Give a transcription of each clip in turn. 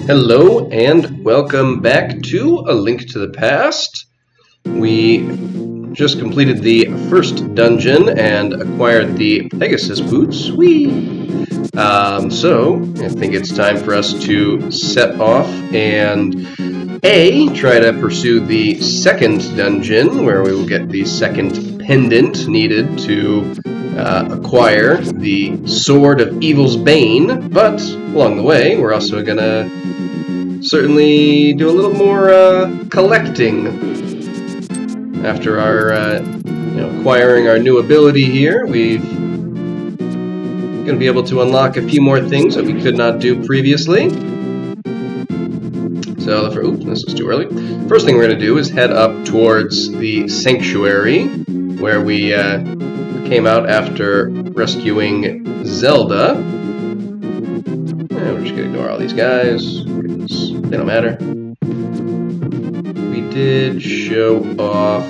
Hello and welcome back to A Link to the Past. We just completed the first dungeon and acquired the Pegasus boots. Whee! So I think it's time for us to set off and try to pursue the second dungeon, where we will get the second pendant needed to acquire the Sword of Evil's Bane. But along the way, we're also gonna certainly do a little more collecting. After our acquiring our new ability here, we're going to be able to unlock a few more things that we could not do previously. So, oops, this is too early. First thing we're going to do is head up towards the sanctuary, where we came out after rescuing Zelda. We're just going to ignore all these guys. They don't matter. We did show off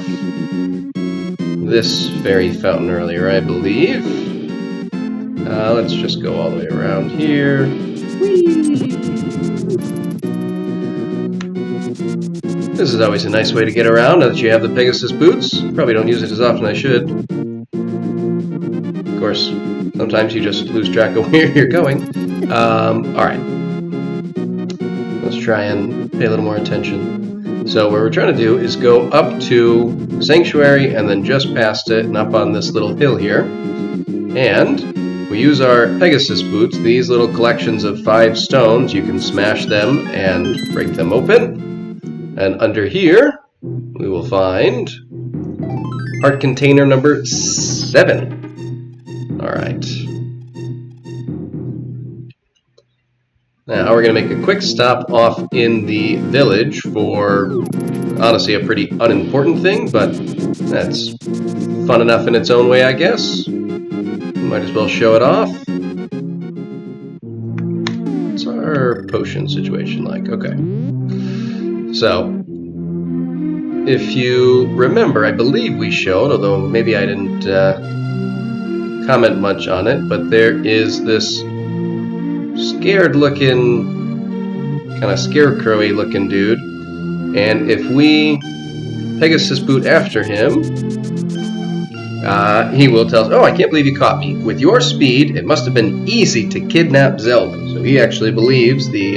this fairy fountain earlier, I believe. Let's just go all the way around here. Whee! This is always a nice way to get around now that you have the Pegasus boots. Probably don't use it as often as I should. Of course, sometimes you just lose track of where you're going. Alright. Let's try and pay a little more attention. So what we're trying to do is go up to Sanctuary and then just past it and up on this little hill here. And we use our Pegasus boots, these little collections of 5 stones. You can smash them and break them open. And under here, we will find heart container number 7. Alright. Now we're going to make a quick stop off in the village for, honestly, a pretty unimportant thing, but that's fun enough in its own way, I guess. Might as well show it off. What's our potion situation like? Okay. So, if you remember, I believe we showed, although maybe I didn't comment much on it, but there is this scared-looking, kind of scarecrow-y looking dude, and if we Pegasus boot after him, he will tell us, "Oh, I can't believe you caught me. With your speed, it must have been easy to kidnap Zelda." So he actually believes the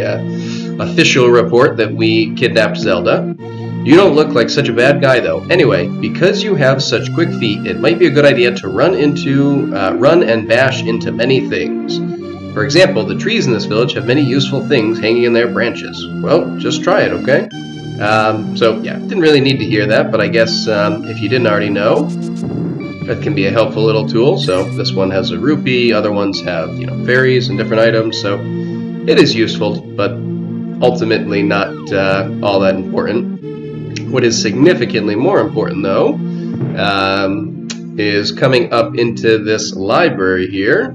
official report that we kidnapped Zelda. "You don't look like such a bad guy, though. Anyway, because you have such quick feet, it might be a good idea to run and bash into many things. For example, the trees in this village have many useful things hanging in their branches. Well, just try it, okay?" So, yeah, didn't really need to hear that, but I guess if you didn't already know, that can be a helpful little tool. So this one has a rupee, other ones have, fairies and different items, so it is useful, but ultimately not all that important. What is significantly more important, though, is coming up into this library here,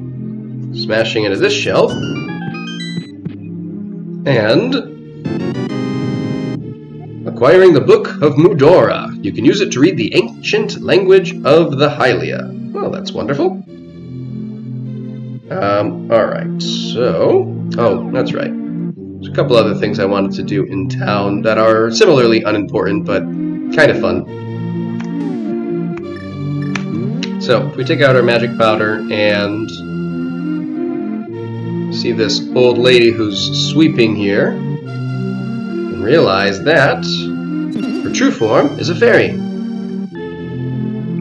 smashing into this shelf, and acquiring the Book of Mudora. You can use it to read the ancient language of the Hylia. Well, that's wonderful. Alright, so... Oh, that's right. There's a couple other things I wanted to do in town that are similarly unimportant, but kind of fun. So, if we take out our magic powder and see this old lady who's sweeping here, and realize that her true form is a fairy.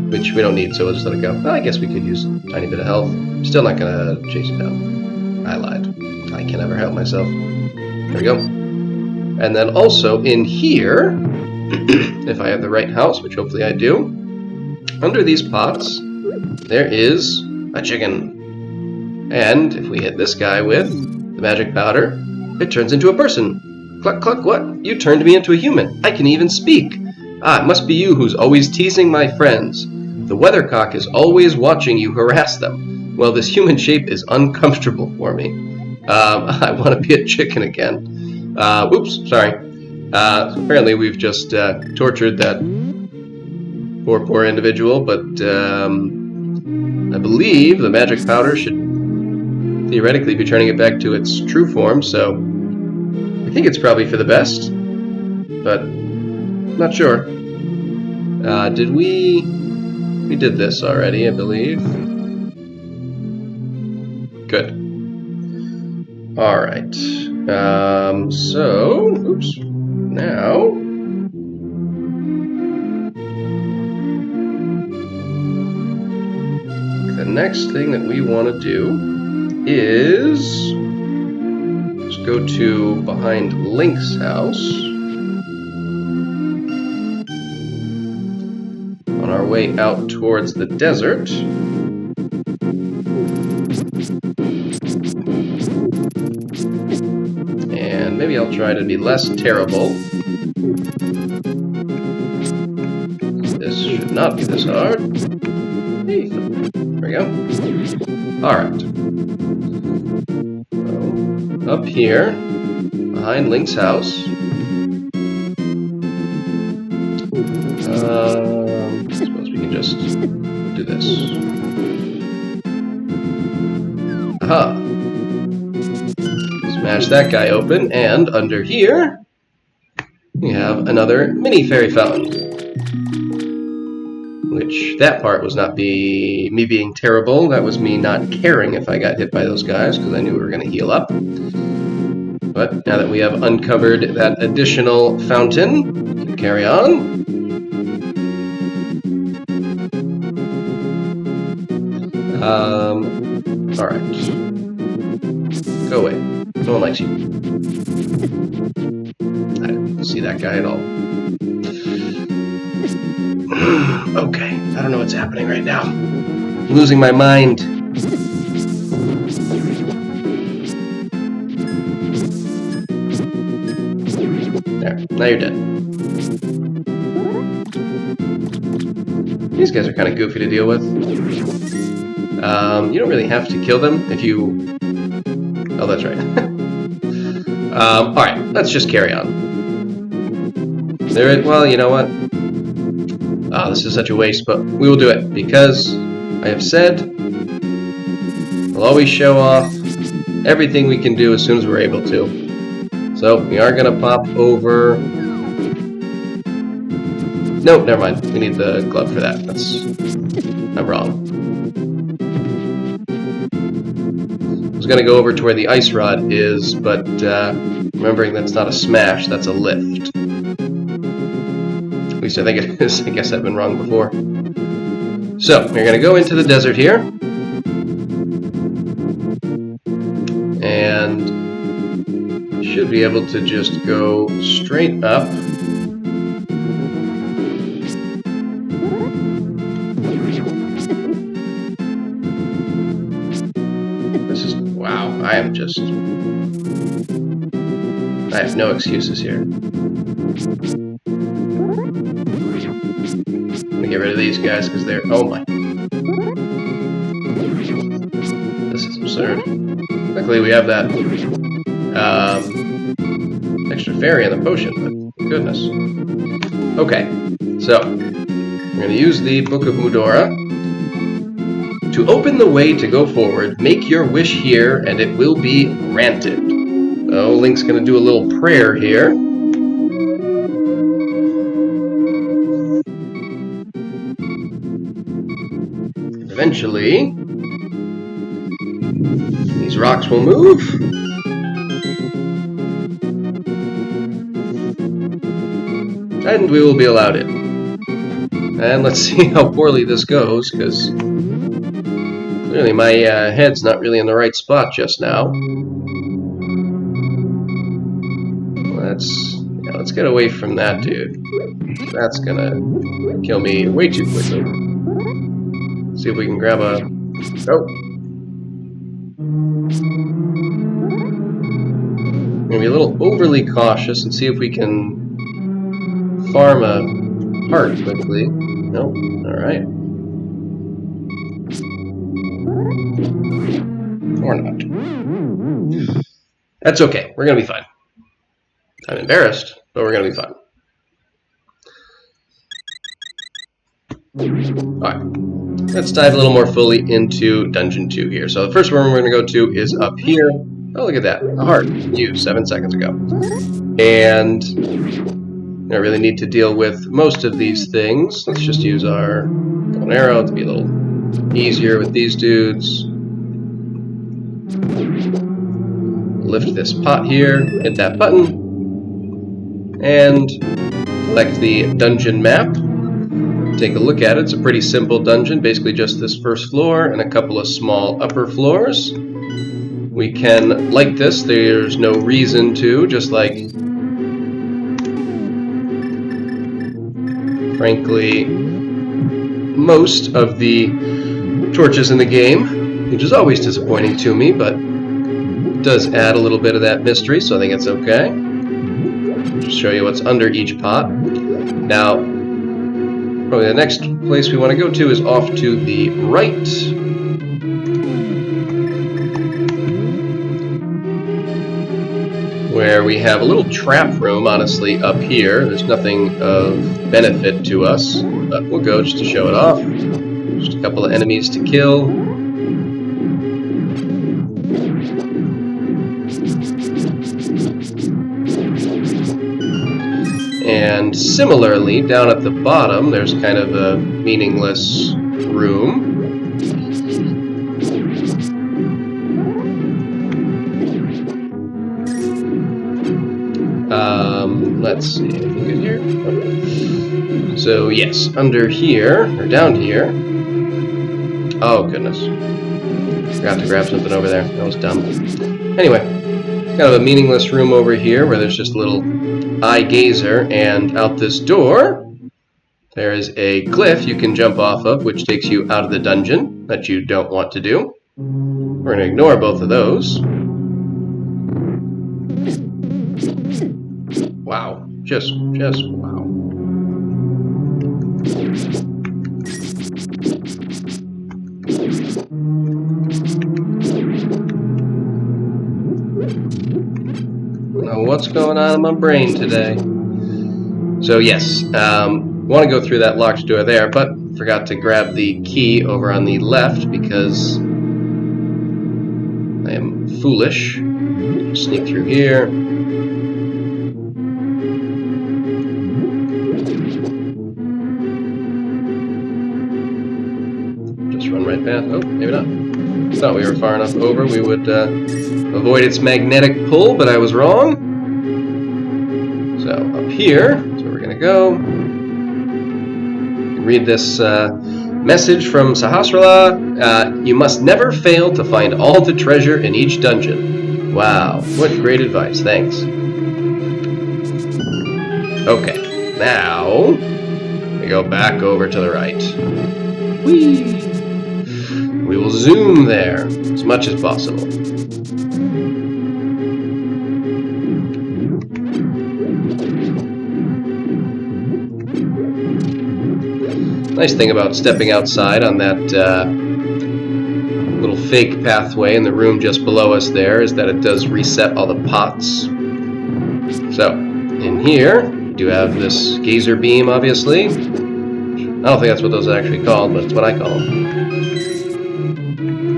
Which we don't need, so we'll just let it go. Well, I guess we could use a tiny bit of health. Still not gonna chase it down. I lied. I can never help myself. There we go. And then also in here, if I have the right house, which hopefully I do, under these pots, there is a chicken. And if we hit this guy with the magic powder, it turns into a person. Cluck, cluck, what? You turned me into a human. I can even speak. Ah, it must be you who's always teasing my friends. The weathercock is always watching you harass them. Well, this human shape is uncomfortable for me. I want to be a chicken again. Oops, sorry. So apparently we've just tortured that poor individual, but I believe the magic powder should theoretically be turning it back to its true form, so I think it's probably for the best, but not sure. Did we did this already, I believe. Good. Alright. So, oops. Now, the next thing that we want to do is just go to behind Link's house. On our way out towards the desert. And maybe I'll try to be less terrible. This should not be this hard. Hey, there we go. Alright. So, up here, behind Link's house. I suppose we can just do this. Aha! Smash that guy open, and under here, we have another mini fairy fountain. Which, that part was not me being terrible, that was me not caring if I got hit by those guys, because I knew we were going to heal up. But now that we have uncovered that additional fountain, we can carry on. Alright. Go away. No one likes you. I didn't see that guy at all. Okay, I don't know what's happening right now. I'm losing my mind. There, now you're dead. These guys are kind of goofy to deal with. You don't really have to kill them if you... Oh, that's right. Alright, let's just carry on. Well, you know what? This is such a waste, but we will do it, because I have said we'll always show off everything we can do as soon as we're able to. So, we are going to pop over... Nope, never mind. We need the glove for that. I'm wrong. I was going to go over to where the ice rod is, but remembering that's not a smash, that's a lift. At least I think it is. I guess I've been wrong before. So, we're going to go into the desert here. And should be able to just go straight up. This is... wow, I have no excuses here. I'm gonna get rid of these guys because they're... oh my. This is absurd. Luckily we have that extra fairy in the potion, but goodness. Okay, so we're gonna use the Book of Mudora. To open the way to go forward, make your wish here and it will be granted. So Link's gonna do a little prayer here. Eventually, these rocks will move. And we will be allowed in. And let's see how poorly this goes, because clearly my head's not really in the right spot just now. Let's get away from that dude. That's gonna kill me way too quickly. See if we can grab a... oh. I'm gonna be a little overly cautious and see if we can farm a heart quickly. Nope. Alright. Or not. That's okay. We're gonna be fine. I'm embarrassed, but we're gonna be fine. Alright. Let's dive a little more fully into Dungeon 2 here. So the first one we're going to go to is up here. Oh, look at that. A heart. Used 7 seconds ago. And I don't really need to deal with most of these things. Let's just use our bow and arrow to be a little easier with these dudes. Lift this pot here, hit that button, and select the dungeon map. Take a look at it. It's a pretty simple dungeon, basically just this first floor and a couple of small upper floors. We can light this. There's no reason to, just like, frankly, most of the torches in the game, which is always disappointing to me, but it does add a little bit of that mystery, so I think it's okay. Just show you what's under each pot. Now, probably the next place we want to go to is off to the right. Where we have a little trap room, honestly, up here. There's nothing of benefit to us, but we'll go just to show it off. Just a couple of enemies to kill. And similarly, down at the bottom, there's kind of a meaningless room. Let's see, anything good here? Okay. So yes, under here, or down here. Oh goodness. Forgot to grab something over there. That was dumb. Anyway, kind of a meaningless room over here where there's just a little eye gazer, and out this door there is a cliff you can jump off of, which takes you out of the dungeon that you don't want to do. We're going to ignore both of those. Wow. Just wow. Now, what's going on in my brain today? So yes, want to go through that locked door there, but forgot to grab the key over on the left because I am foolish. Sneak through here. Just run right past. Oh, maybe not. Thought we were far enough over we would avoid its magnetic pull, but I was wrong. So up here is where we're going to go. You can read this message from Sahasrara. You must never fail to find all the treasure in each dungeon. Wow, what great advice. Thanks. Okay, now we go back over to the right. Whee! We will zoom there as much as possible. Nice thing about stepping outside on that little fake pathway in the room just below us there is that it does reset all the pots. So, in here, we do have this gazer beam, obviously. I don't think that's what those are actually called, but it's what I call them.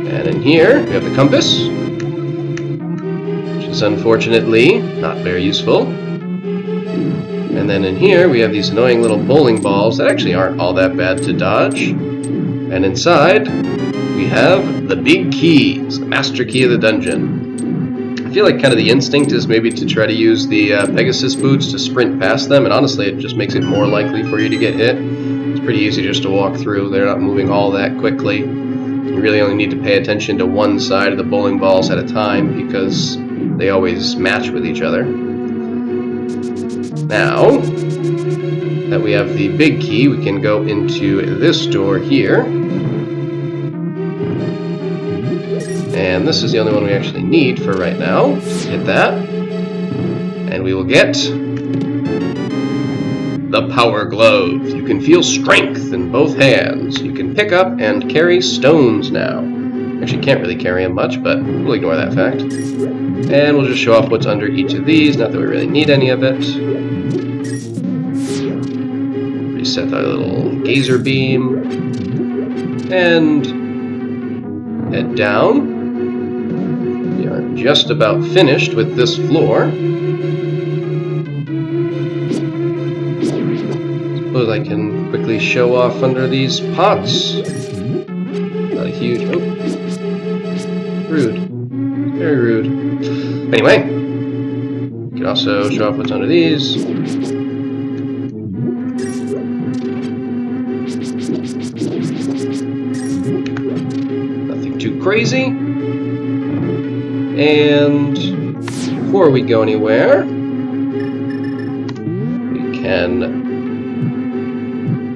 And in here, we have the compass, which is unfortunately not very useful. And then in here, we have these annoying little bowling balls that actually aren't all that bad to dodge. And inside, we have the big key. It's the master key of the dungeon. I feel like kind of the instinct is maybe to try to use the Pegasus boots to sprint past them, and honestly, it just makes it more likely for you to get hit. It's pretty easy just to walk through. They're not moving all that quickly. You really only need to pay attention to one side of the bowling balls at a time because they always match with each other. Now that we have the big key, we can go into this door here. And this is the only one we actually need for right now. Hit that. And we will get the Power Glove. You can feel strength in both hands. You can pick up and carry stones now. Actually, can't really carry them much, but we'll ignore that fact. And we'll just show off what's under each of these, not that we really need any of it. Reset our little gazer beam. And head down. We are just about finished with this floor. Suppose I can quickly show off under these pots. Not a huge... Oh. Rude. Very rude. Anyway, you can also show off what's under these. Nothing too crazy. And before we go anywhere, we can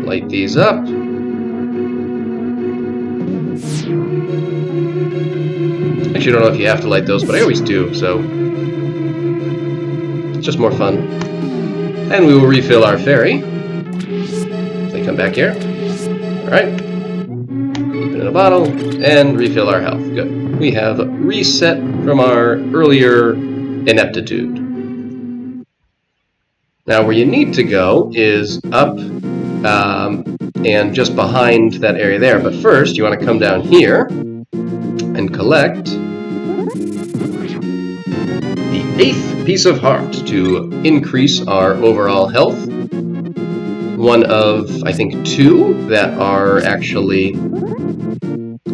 light these up. Actually, I don't know if you have to light those, but I always do, so it's just more fun. And we will refill our fairy. They come back here. Alright. Keep it in a bottle, and refill our health. Good. We have reset from our earlier ineptitude. Now, where you need to go is up and just behind that area there. But first, you want to come down here and collect the 8th piece of heart to increase our overall health. One of, I think, 2 that are actually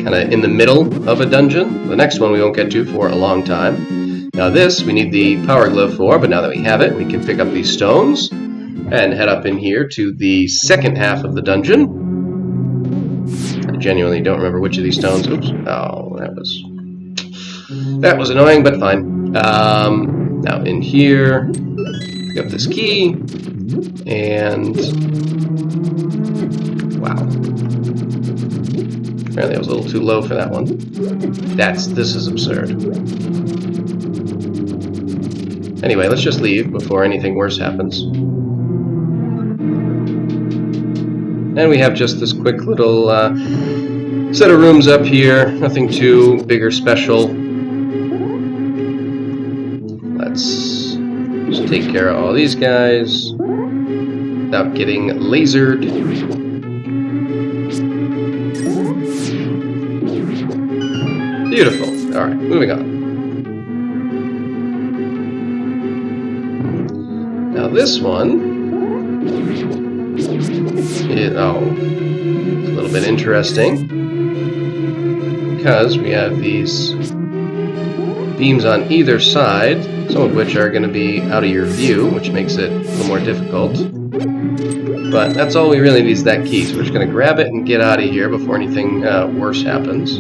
kind of in the middle of a dungeon. The next one we won't get to for a long time. Now this, we need the power glove for, but now that we have it, we can pick up these stones and head up in here to the second half of the dungeon. I genuinely don't remember which of these stones. Oops. Oh, that was annoying, but fine. Now in here, pick up this key, and wow. Apparently I was a little too low for that one. This is absurd. Anyway, let's just leave before anything worse happens. And we have just this quick little set of rooms up here. Nothing too big or special. Let's just take care of all these guys without getting lasered. Beautiful. Alright, moving on. Now this one is, it's a little bit interesting because we have these beams on either side, some of which are going to be out of your view, which makes it a little more difficult. But that's all we really need is that key, so we're just going to grab it and get out of here before anything worse happens.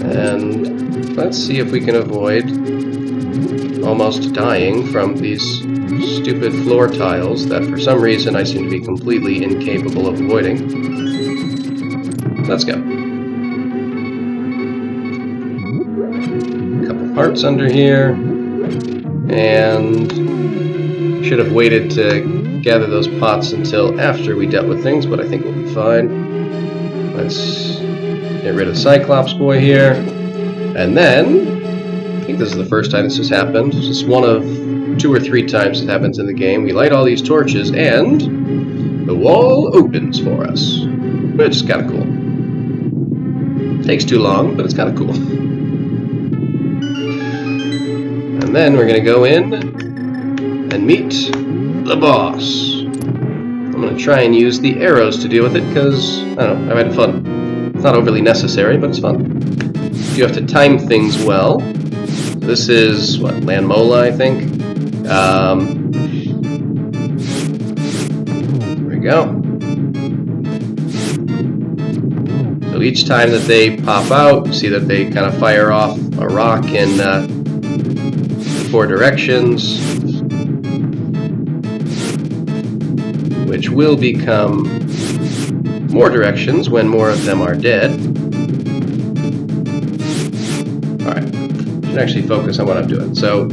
And let's see if we can avoid almost dying from these stupid floor tiles that for some reason I seem to be completely incapable of avoiding. Let's go. A couple hearts under here, and should have waited to gather those pots until after we dealt with things, but I think we'll be fine. Let's get rid of Cyclops boy here, and then I think this is the first time this has happened. This is one of 2 or 3 times it happens in the game. We light all these torches, and the wall opens for us, which is kind of cool. Takes too long, but it's kind of cool. And then we're going to go in and meet the boss. I'm going to try and use the arrows to deal with it because, I don't know, I've had fun. It's not overly necessary, but it's fun. You have to time things well. This is, what, Lanmola, I think? There we go. So each time that they pop out, you see that they kind of fire off a rock in 4 directions, which will become more directions when more of them are dead. Alright, should actually focus on what I'm doing. So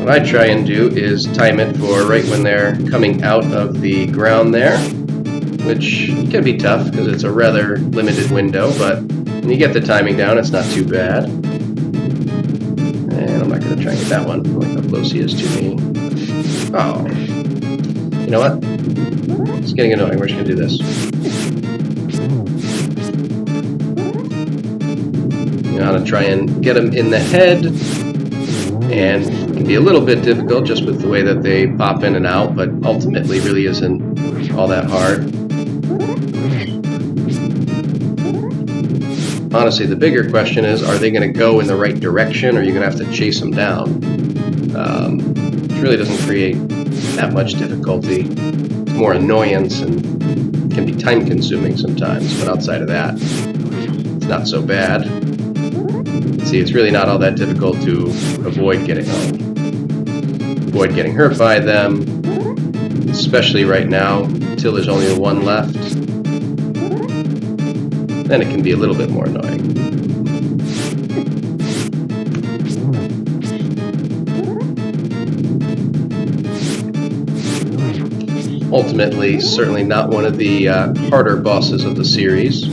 what I try and do is time it for right when they're coming out of the ground there, which can be tough because it's a rather limited window, but when you get the timing down, it's not too bad. And I'm not going to try and get that one. I don't like how close he is to me. Oh. You know what? It's getting annoying. We're just going to do this. You know how to try and get them in the head, and it can be a little bit difficult just with the way that they pop in and out, but ultimately really isn't all that hard. Honestly, the bigger question is, are they going to go in the right direction, or are you going to have to chase them down? It really doesn't create that much difficulty. It's more annoyance and can be time-consuming sometimes, but outside of that, it's not so bad. See, it's really not all that difficult to avoid getting hurt by them, especially right now, until there's only the one left. Then it can be a little bit more annoying. Ultimately, certainly not one of the harder bosses of the series.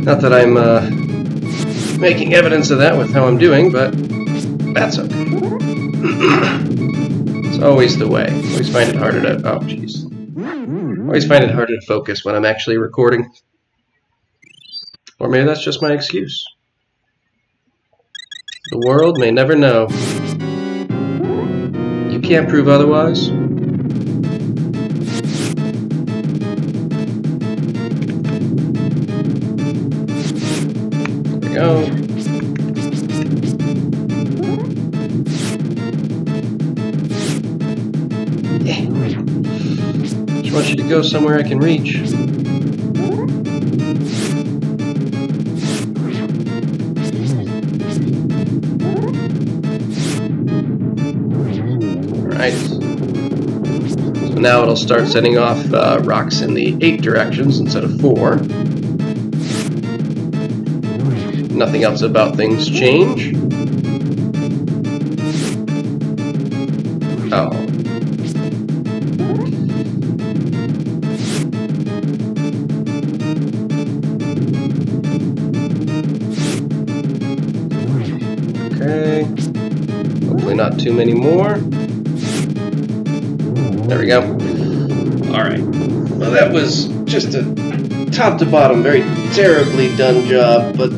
Not that I'm making evidence of that with how I'm doing, but that's okay. It's always the way. Always find it harder to... Oh, jeez. Always find it harder to focus when I'm actually recording. Or maybe that's just my excuse. The world may never know. You can't prove otherwise. There we go. Yeah. Just want you to go somewhere I can reach. Alright. So now it'll start setting off rocks in the 8 directions instead of 4. Nothing else about things change. Oh. Okay. Hopefully not too many more. There we go. Alright. Well, that was just a top to bottom, very terribly done job, but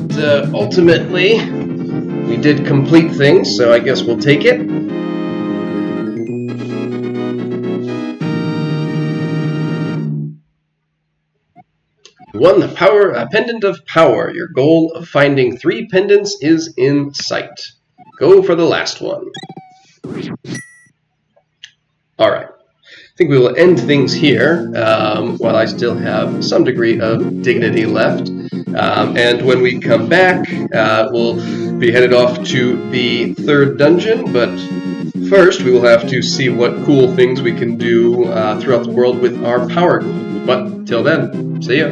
ultimately we did complete things, so I guess we'll take it. You won the Pendant of Power. Your goal of finding 3 pendants is in sight. Go for the last one. Alright. I think we will end things here while I still have some degree of dignity left. And when we come back, we'll be headed off to the 3rd dungeon, but first we will have to see what cool things we can do throughout the world with our power glue. But till then, see ya.